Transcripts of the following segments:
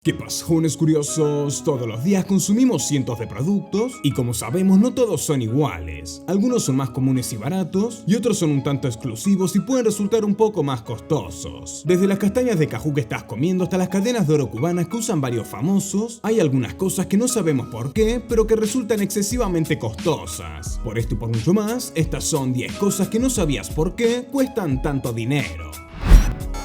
¿Qué pasa, jóvenes curiosos? Todos los días consumimos cientos de productos y como sabemos no todos son iguales. Algunos son más comunes y baratos y otros son un tanto exclusivos y pueden resultar un poco más costosos. Desde las castañas de cajú que estás comiendo hasta las cadenas de oro cubanas que usan varios famosos, hay algunas cosas que no sabemos por qué, pero que resultan excesivamente costosas. Por esto y por mucho más, estas son 10 cosas que no sabías por qué cuestan tanto dinero.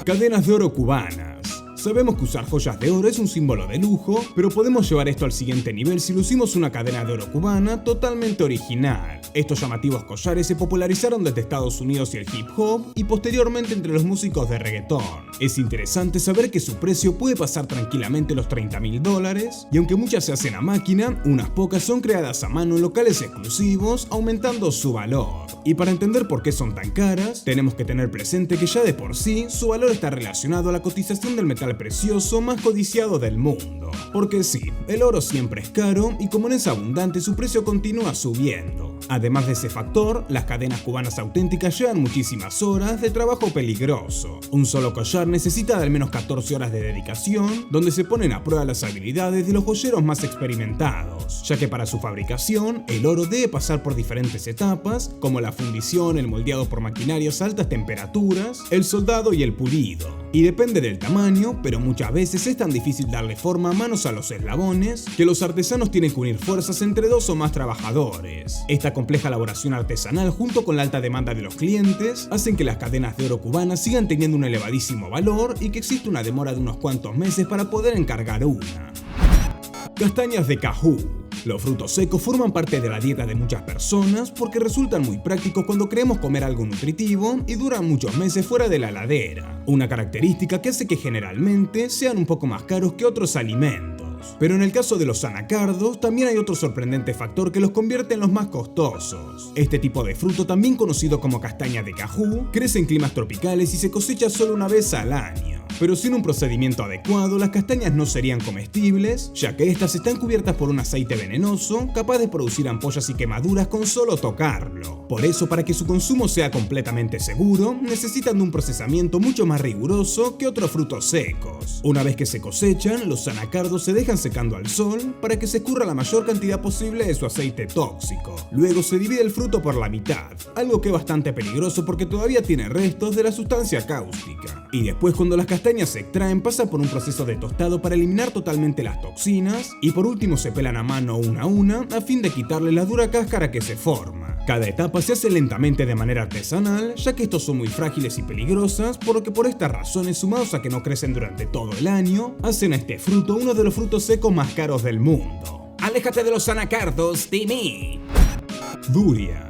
Cadenas de oro cubanas. Sabemos que usar joyas de oro es un símbolo de lujo, pero podemos llevar esto al siguiente nivel si lucimos una cadena de oro cubana totalmente original. Estos llamativos collares se popularizaron desde Estados Unidos y el hip hop y posteriormente entre los músicos de reggaetón. Es interesante saber que su precio puede pasar tranquilamente los $30.000 y aunque muchas se hacen a máquina, unas pocas son creadas a mano en locales exclusivos, aumentando su valor. Y para entender por qué son tan caras, tenemos que tener presente que ya de por sí su valor está relacionado a la cotización del metal precioso más codiciado del mundo. Porque sí, el oro siempre es caro y como no es abundante su precio continúa subiendo. Además de ese factor, las cadenas cubanas auténticas llevan muchísimas horas de trabajo peligroso. Un solo collar necesita de al menos 14 horas de dedicación, donde se ponen a prueba las habilidades de los joyeros más experimentados, ya que para su fabricación, el oro debe pasar por diferentes etapas, como la fundición, el moldeado por maquinarias a altas temperaturas, el soldado y el pulido. Y depende del tamaño, pero muchas veces es tan difícil darle forma a manos a los eslabones que los artesanos tienen que unir fuerzas entre 2 o más trabajadores. Esta compleja elaboración artesanal junto con la alta demanda de los clientes hacen que las cadenas de oro cubanas sigan teniendo un elevadísimo valor y que existe una demora de unos cuantos meses para poder encargar una. Castañas de cajú. Los frutos secos forman parte de la dieta de muchas personas porque resultan muy prácticos cuando queremos comer algo nutritivo y duran muchos meses fuera de la heladera. Una característica que hace que generalmente sean un poco más caros que otros alimentos. Pero en el caso de los anacardos también hay otro sorprendente factor que los convierte en los más costosos. Este tipo de fruto, también conocido como castaña de cajú, crece en climas tropicales y se cosecha solo una vez al año. Pero sin un procedimiento adecuado, las castañas no serían comestibles, ya que estas están cubiertas por un aceite venenoso, capaz de producir ampollas y quemaduras con solo tocarlo. Por eso, para que su consumo sea completamente seguro, necesitan de un procesamiento mucho más riguroso que otros frutos secos. Una vez que se cosechan, los anacardos se dejan secando al sol para que se escurra la mayor cantidad posible de su aceite tóxico. Luego se divide el fruto por la mitad, algo que es bastante peligroso porque todavía tiene restos de la sustancia cáustica. Y después, cuando las castañas se extraen, pasa por un proceso de tostado para eliminar totalmente las toxinas y por último se pelan a mano una a una a fin de quitarle la dura cáscara que se forma. Cada etapa se hace lentamente de manera artesanal, ya que estos son muy frágiles y peligrosas, por lo que por estas razones, sumados a que no crecen durante todo el año, hacen a este fruto uno de los frutos secos más caros del mundo. ¡Aléjate de los anacardos, Timmy! Durian.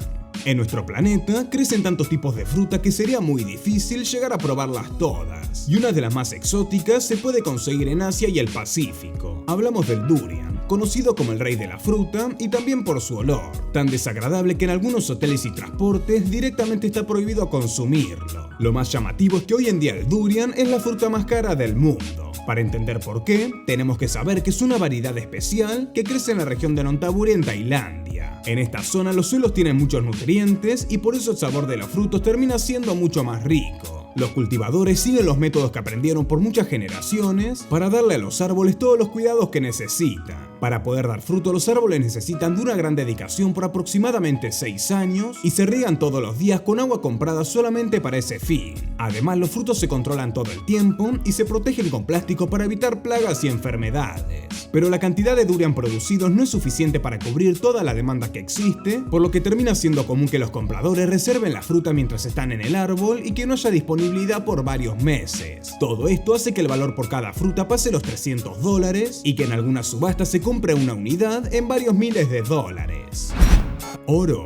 En nuestro planeta crecen tantos tipos de fruta que sería muy difícil llegar a probarlas todas, y una de las más exóticas se puede conseguir en Asia y el Pacífico. Hablamos del durian, conocido como el rey de la fruta y también por su olor, tan desagradable que en algunos hoteles y transportes directamente está prohibido consumirlo. Lo más llamativo es que hoy en día el durian es la fruta más cara del mundo. Para entender por qué, tenemos que saber que es una variedad especial que crece en la región de Nonthaburi en Tailandia. En esta zona los suelos tienen muchos nutrientes y por eso el sabor de los frutos termina siendo mucho más rico. Los cultivadores siguen los métodos que aprendieron por muchas generaciones para darle a los árboles todos los cuidados que necesitan. Para poder dar fruto, los árboles necesitan de una gran dedicación por aproximadamente 6 años y se riegan todos los días con agua comprada solamente para ese fin. Además, los frutos se controlan todo el tiempo y se protegen con plástico para evitar plagas y enfermedades. Pero la cantidad de durian producidos no es suficiente para cubrir toda la demanda que existe, por lo que termina siendo común que los compradores reserven la fruta mientras están en el árbol y que no haya disponibilidad por varios meses. Todo esto hace que el valor por cada fruta pase los $300 y que en algunas subastas se compre una unidad en varios miles de dólares. Oro.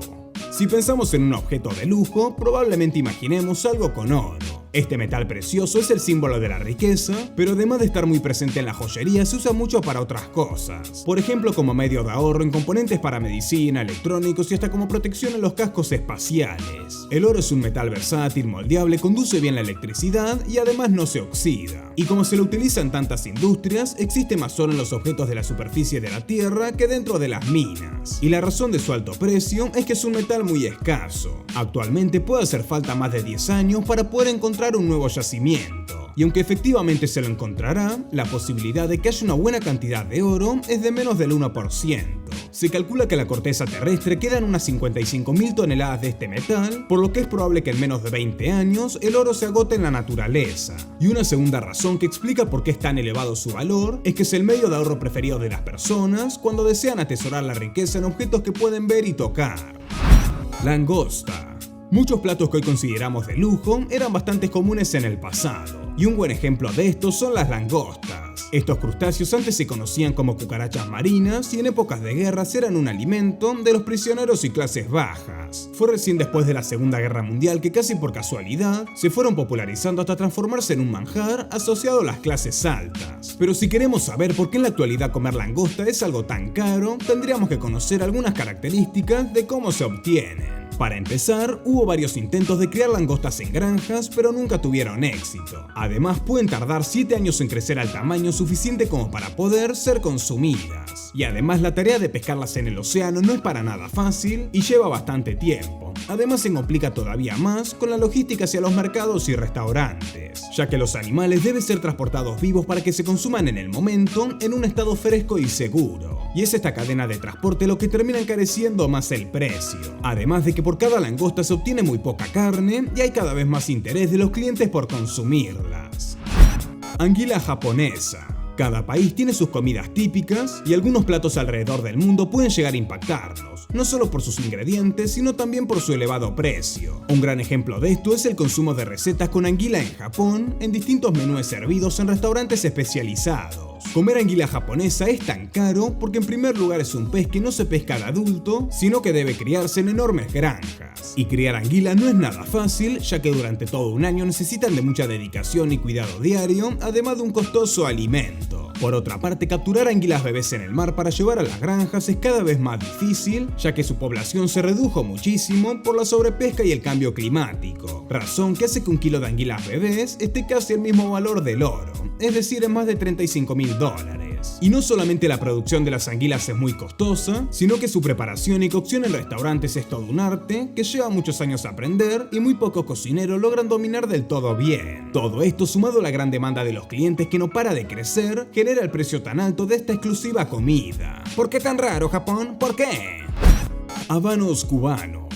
Si pensamos en un objeto de lujo, probablemente imaginemos algo con oro. Este metal precioso es el símbolo de la riqueza, pero además de estar muy presente en la joyería, se usa mucho para otras cosas. Por ejemplo, como medio de ahorro en componentes para medicina, electrónicos y hasta como protección en los cascos espaciales. El oro es un metal versátil, moldeable, conduce bien la electricidad y además no se oxida. Y como se lo utiliza en tantas industrias, existe más oro en los objetos de la superficie de la Tierra que dentro de las minas. Y la razón de su alto precio es que es un metal muy escaso. Actualmente puede hacer falta más de 10 años para poder encontrar un nuevo yacimiento. y aunque efectivamente se lo encontrará, la posibilidad de que haya una buena cantidad de oro es de menos del 1%. Se calcula que la corteza terrestre queda en unas 55.000 toneladas de este metal, por lo que es probable que en menos de 20 años el oro se agote en la naturaleza. Y una segunda razón que explica por qué es tan elevado su valor es que es el medio de ahorro preferido de las personas cuando desean atesorar la riqueza en objetos que pueden ver y tocar. Langosta. Muchos platos que hoy consideramos de lujo eran bastante comunes en el pasado, y un buen ejemplo de esto son las langostas. Estos crustáceos antes se conocían como cucarachas marinas y en épocas de guerras eran un alimento de los prisioneros y clases bajas. Fue recién después de la Segunda Guerra Mundial que casi por casualidad se fueron popularizando hasta transformarse en un manjar asociado a las clases altas. Pero si queremos saber por qué en la actualidad comer langosta es algo tan caro, tendríamos que conocer algunas características de cómo se obtienen. Para empezar, hubo varios intentos de criar langostas en granjas, pero nunca tuvieron éxito. Además, pueden tardar 7 años en crecer al tamaño suficiente como para poder ser consumidas. Y además, la tarea de pescarlas en el océano no es para nada fácil y lleva bastante tiempo. Además, se complica todavía más con la logística hacia los mercados y restaurantes, ya que los animales deben ser transportados vivos para que se consuman en el momento en un estado fresco y seguro. Y es esta cadena de transporte lo que termina encareciendo más el precio. Además de que por cada langosta se obtiene muy poca carne y hay cada vez más interés de los clientes por consumirlas. Anguila japonesa. Cada país tiene sus comidas típicas y algunos platos alrededor del mundo pueden llegar a impactarnos, no solo por sus ingredientes, sino también por su elevado precio. Un gran ejemplo de esto es el consumo de recetas con anguila en Japón en distintos menús servidos en restaurantes especializados. Comer anguila japonesa es tan caro porque en primer lugar es un pez que no se pesca de adulto, sino que debe criarse en enormes granjas. Y criar anguila no es nada fácil, ya que durante todo un año necesitan de mucha dedicación y cuidado diario, además de un costoso alimento. Por otra parte, capturar anguilas bebés en el mar para llevar a las granjas es cada vez más difícil, ya que su población se redujo muchísimo por la sobrepesca y el cambio climático, razón que hace que un kilo de anguilas bebés esté casi al mismo valor del oro, es decir, en más de $35.000. Y no solamente la producción de las anguilas es muy costosa, sino que su preparación y cocción en restaurantes es todo un arte que lleva muchos años a aprender y muy pocos cocineros logran dominar del todo bien. Todo esto sumado a la gran demanda de los clientes que no para de crecer, genera el precio tan alto de esta exclusiva comida. ¿Por qué tan raro, Japón? ¿Por qué? Habanos cubanos.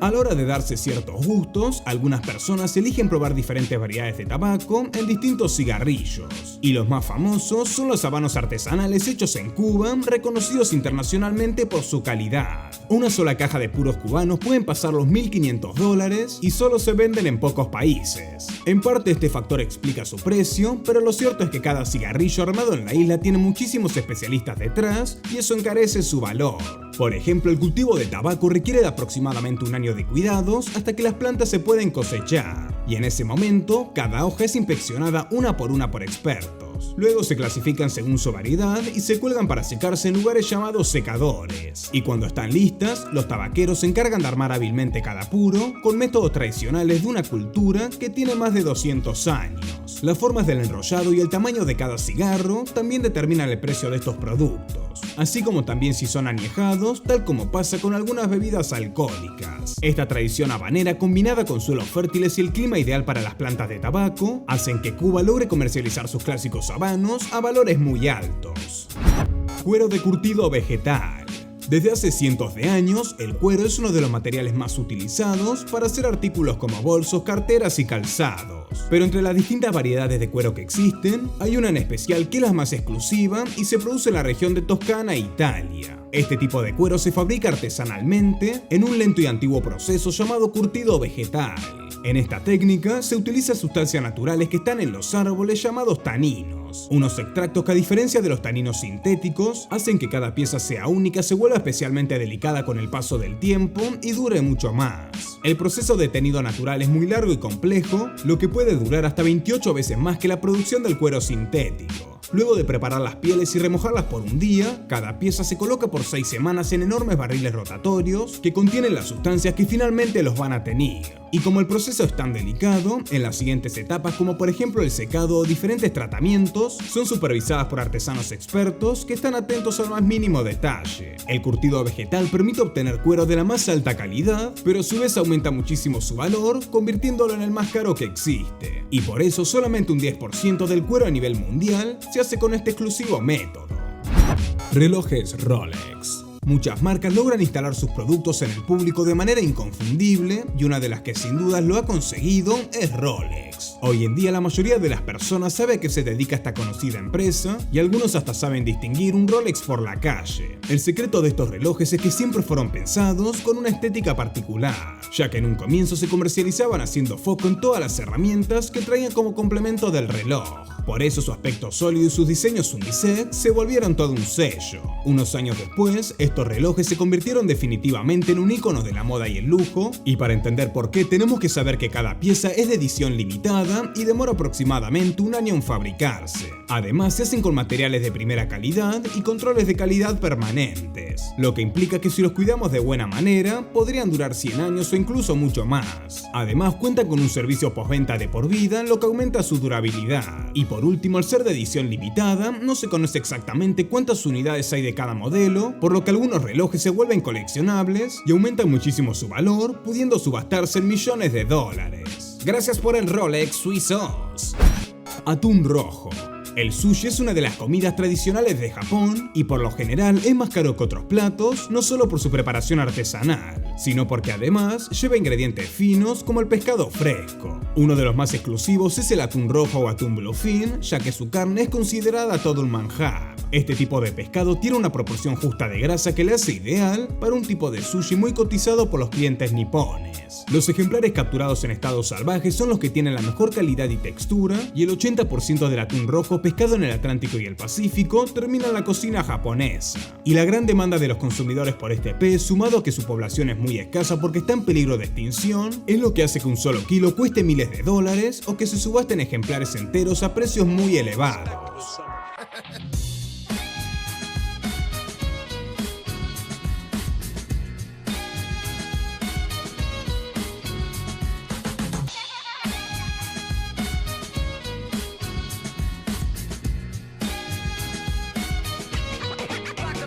A la hora de darse ciertos gustos, algunas personas eligen probar diferentes variedades de tabaco en distintos cigarrillos. Y los más famosos son los habanos artesanales hechos en Cuba, reconocidos internacionalmente por su calidad. Una sola caja de puros cubanos pueden pasar los $1.500 y solo se venden en pocos países. En parte este factor explica su precio, pero lo cierto es que cada cigarrillo armado en la isla tiene muchísimos especialistas detrás y eso encarece su valor. Por ejemplo, el cultivo de tabaco requiere de aproximadamente un año de cuidados hasta que las plantas se pueden cosechar, y en ese momento cada hoja es inspeccionada una por expertos. Luego se clasifican según su variedad y se cuelgan para secarse en lugares llamados secadores. Y cuando están listas, los tabaqueros se encargan de armar hábilmente cada puro con métodos tradicionales de una cultura que tiene más de 200 años. Las formas del enrollado y el tamaño de cada cigarro también determinan el precio de estos productos, así como también si son añejados, tal como pasa con algunas bebidas alcohólicas. Esta tradición habanera, combinada con suelos fértiles y el clima ideal para las plantas de tabaco, hacen que Cuba logre comercializar sus clásicos habanos a valores muy altos. Cuero de curtido vegetal. Desde hace cientos de años, el cuero es uno de los materiales más utilizados para hacer artículos como bolsos, carteras y calzados. Pero entre las distintas variedades de cuero que existen, hay una en especial que es la más exclusiva y se produce en la región de Toscana, Italia. Este tipo de cuero se fabrica artesanalmente en un lento y antiguo proceso llamado curtido vegetal. En esta técnica se utilizan sustancias naturales que están en los árboles llamados taninos, unos extractos que a diferencia de los taninos sintéticos hacen que cada pieza sea única, se vuelva especialmente delicada con el paso del tiempo y dure mucho más. El proceso de tenido natural es muy largo y complejo, lo que puede durar hasta 28 veces más que la producción del cuero sintético. Luego de preparar las pieles y remojarlas por un día, cada pieza se coloca por 6 semanas en enormes barriles rotatorios que contienen las sustancias que finalmente los van a teñir. Y como el proceso es tan delicado, en las siguientes etapas, como por ejemplo el secado o diferentes tratamientos, son supervisadas por artesanos expertos que están atentos al más mínimo detalle. El curtido vegetal permite obtener cuero de la más alta calidad, pero a su vez aumenta muchísimo su valor, convirtiéndolo en el más caro que existe. Y por eso solamente un 10% del cuero a nivel mundial se hace con este exclusivo método. Relojes Rolex. Muchas marcas logran instalar sus productos en el público de manera inconfundible y una de las que sin dudas lo ha conseguido es Rolex. Hoy en día la mayoría de las personas sabe a qué se dedica esta conocida empresa y algunos hasta saben distinguir un Rolex por la calle. El secreto de estos relojes es que siempre fueron pensados con una estética particular, ya que en un comienzo se comercializaban haciendo foco en todas las herramientas que traían como complemento del reloj. Por eso su aspecto sólido y sus diseños unisex se volvieron todo un sello. Unos años después, estos relojes se convirtieron definitivamente en un icono de la moda y el lujo, y para entender por qué tenemos que saber que cada pieza es de edición limitada y demora aproximadamente un año en fabricarse. Además, se hacen con materiales de primera calidad y controles de calidad permanentes, lo que implica que si los cuidamos de buena manera, podrían durar 100 años o incluso mucho más. Además, cuentan con un servicio postventa de por vida, lo que aumenta su durabilidad. Y por último, al ser de edición limitada, no se conoce exactamente cuántas unidades hay de cada modelo, por lo que algunos relojes se vuelven coleccionables y aumentan muchísimo su valor, pudiendo subastarse en millones de dólares. Gracias por el Rolex Suizos. Atún rojo. El sushi es una de las comidas tradicionales de Japón y por lo general es más caro que otros platos, no solo por su preparación artesanal, sino porque además lleva ingredientes finos como el pescado fresco. Uno de los más exclusivos es el atún rojo o atún bluefin, ya que su carne es considerada todo un manjar. Este tipo de pescado tiene una proporción justa de grasa que le hace ideal para un tipo de sushi muy cotizado por los clientes nipones. Los ejemplares capturados en estado salvaje son los que tienen la mejor calidad y textura, y el 80% del atún rojo pescado en el Atlántico y el Pacífico termina en la cocina japonesa. Y la gran demanda de los consumidores por este pez, sumado a que su población es muy escasa porque está en peligro de extinción, es lo que hace que un solo kilo cueste miles de dólares o que se subasten ejemplares enteros a precios muy elevados.